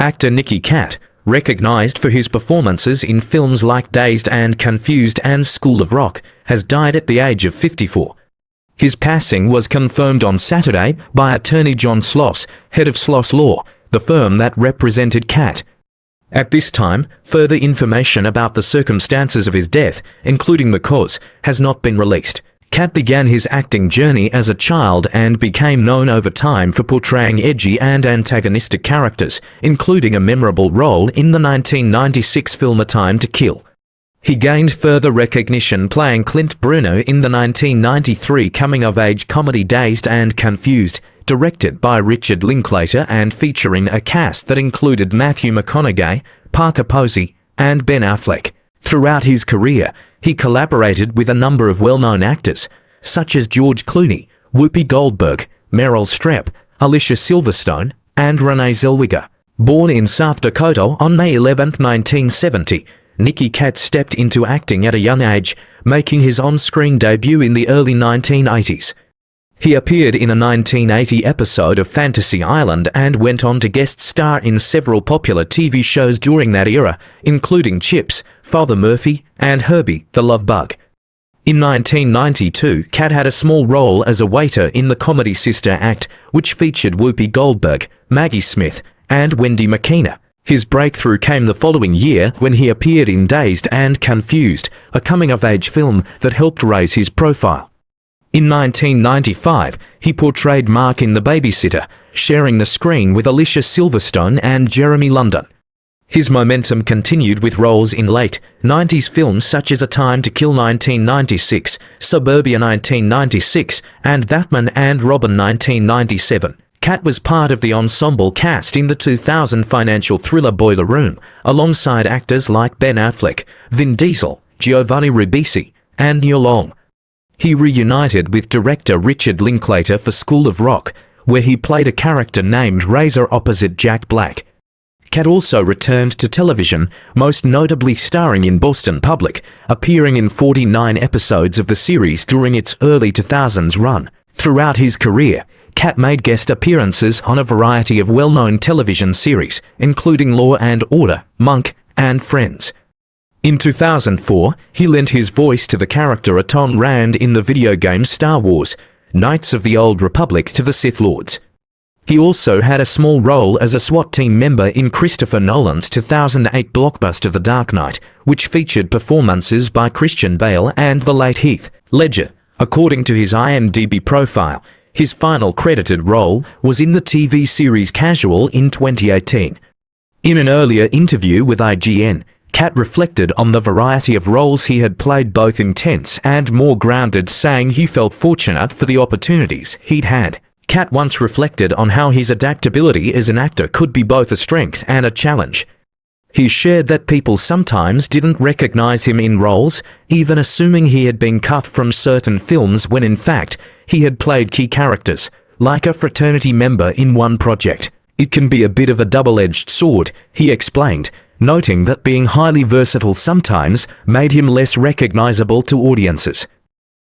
Actor Nicky Katt, recognized for his performances in films like Dazed and Confused and School of Rock, has died at the age of 54. His passing was confirmed on Saturday by attorney John Sloss, head of Sloss Law, the firm that represented Katt. At this time, further information about the circumstances of his death, including the cause, has not been released. Katt began his acting journey as a child and became known over time for portraying edgy and antagonistic characters, including a memorable role in the 1996 film A Time to Kill. He gained further recognition playing Clint Bruno in the 1993 coming-of-age comedy Dazed and Confused, directed by Richard Linklater and featuring a cast that included Matthew McConaughey, Parker Posey, and Ben Affleck. Throughout his career, he collaborated with a number of well-known actors, such as George Clooney, Whoopi Goldberg, Meryl Streep, Alicia Silverstone, and Renee Zellweger. Born in South Dakota on May 11, 1970, Nicky Katt stepped into acting at a young age, making his on-screen debut in the early 1980s. He appeared in a 1980 episode of Fantasy Island and went on to guest star in several popular TV shows during that era, including Chips, Father Murphy, and Herbie the Love Bug. In 1992, Katt had a small role as a waiter in the comedy Sister Act, which featured Whoopi Goldberg, Maggie Smith, and Wendy McKenna. His breakthrough came the following year when he appeared in Dazed and Confused, a coming-of-age film that helped raise his profile. In 1995, he portrayed Mark in The Babysitter, sharing the screen with Alicia Silverstone and Jeremy London. His momentum continued with roles in late 90s films such as A Time to Kill 1996, Suburbia 1996, and Batman and Robin 1997. Katt was part of the ensemble cast in the 2000 financial thriller Boiler Room, alongside actors like Ben Affleck, Vin Diesel, Giovanni Ribisi, and Nia Long. He reunited with director Richard Linklater for School of Rock, where he played a character named Razor opposite Jack Black. Katt also returned to television, most notably starring in Boston Public, appearing in 49 episodes of the series during its early 2000s run. Throughout his career, Katt made guest appearances on a variety of well-known television series, including Law and Order, Monk, and Friends. In 2004, he lent his voice to the character Aton Rand in the video game Star Wars: Knights of the Old Republic to the Sith Lords. He also had a small role as a SWAT team member in Christopher Nolan's 2008 blockbuster The Dark Knight, which featured performances by Christian Bale and the late Heath Ledger. According to his IMDb profile, his final credited role was in the TV series Casual in 2018. In an earlier interview with IGN, Katt reflected on the variety of roles he had played, both intense and more grounded, saying he felt fortunate for the opportunities he'd had. Katt once reflected on how his adaptability as an actor could be both a strength and a challenge. He shared that people sometimes didn't recognize him in roles, even assuming he had been cut from certain films when in fact he had played key characters, like a fraternity member in one project. It can be a bit of a double-edged sword, he explained, noting that being highly versatile sometimes made him less recognizable to audiences.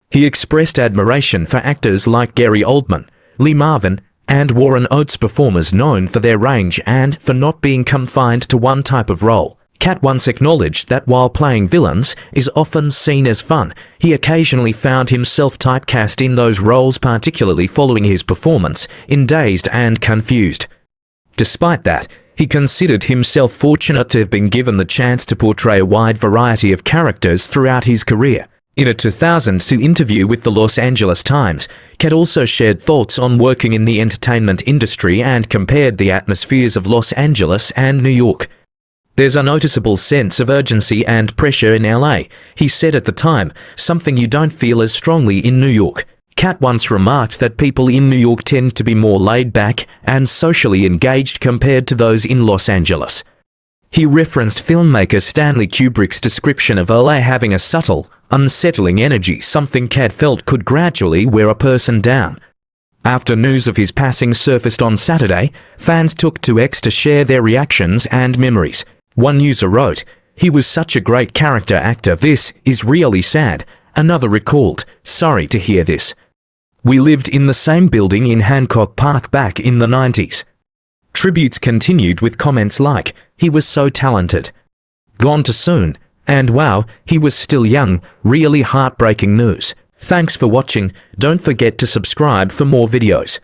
He expressed admiration for actors like Gary Oldman, Lee Marvin, and Warren Oates, performers known for their range and for not being confined to one type of role. Katt once acknowledged that while playing villains is often seen as fun, he occasionally found himself typecast in those roles, particularly following his performance in Dazed and Confused. Despite that, he considered himself fortunate to have been given the chance to portray a wide variety of characters throughout his career. In a 2002 interview with the Los Angeles Times, Katt also shared thoughts on working in the entertainment industry and compared the atmospheres of Los Angeles and New York. "There's a noticeable sense of urgency and pressure in LA," he said at the time, "something you don't feel as strongly in New York." Katt once remarked that people in New York tend to be more laid back and socially engaged compared to those in Los Angeles. He referenced filmmaker Stanley Kubrick's description of LA having a subtle, unsettling energy, something Katt felt could gradually wear a person down. After news of his passing surfaced on Saturday, fans took to X to share their reactions and memories. One user wrote, "He was such a great character actor, this is really sad." Another recalled, "Sorry to hear this. We lived in the same building in Hancock Park back in the 90s. Tributes continued with comments like, "He was so talented," "Gone too soon," and "Wow, he was still young, really heartbreaking news." Thanks for watching. Don't forget to subscribe for more videos.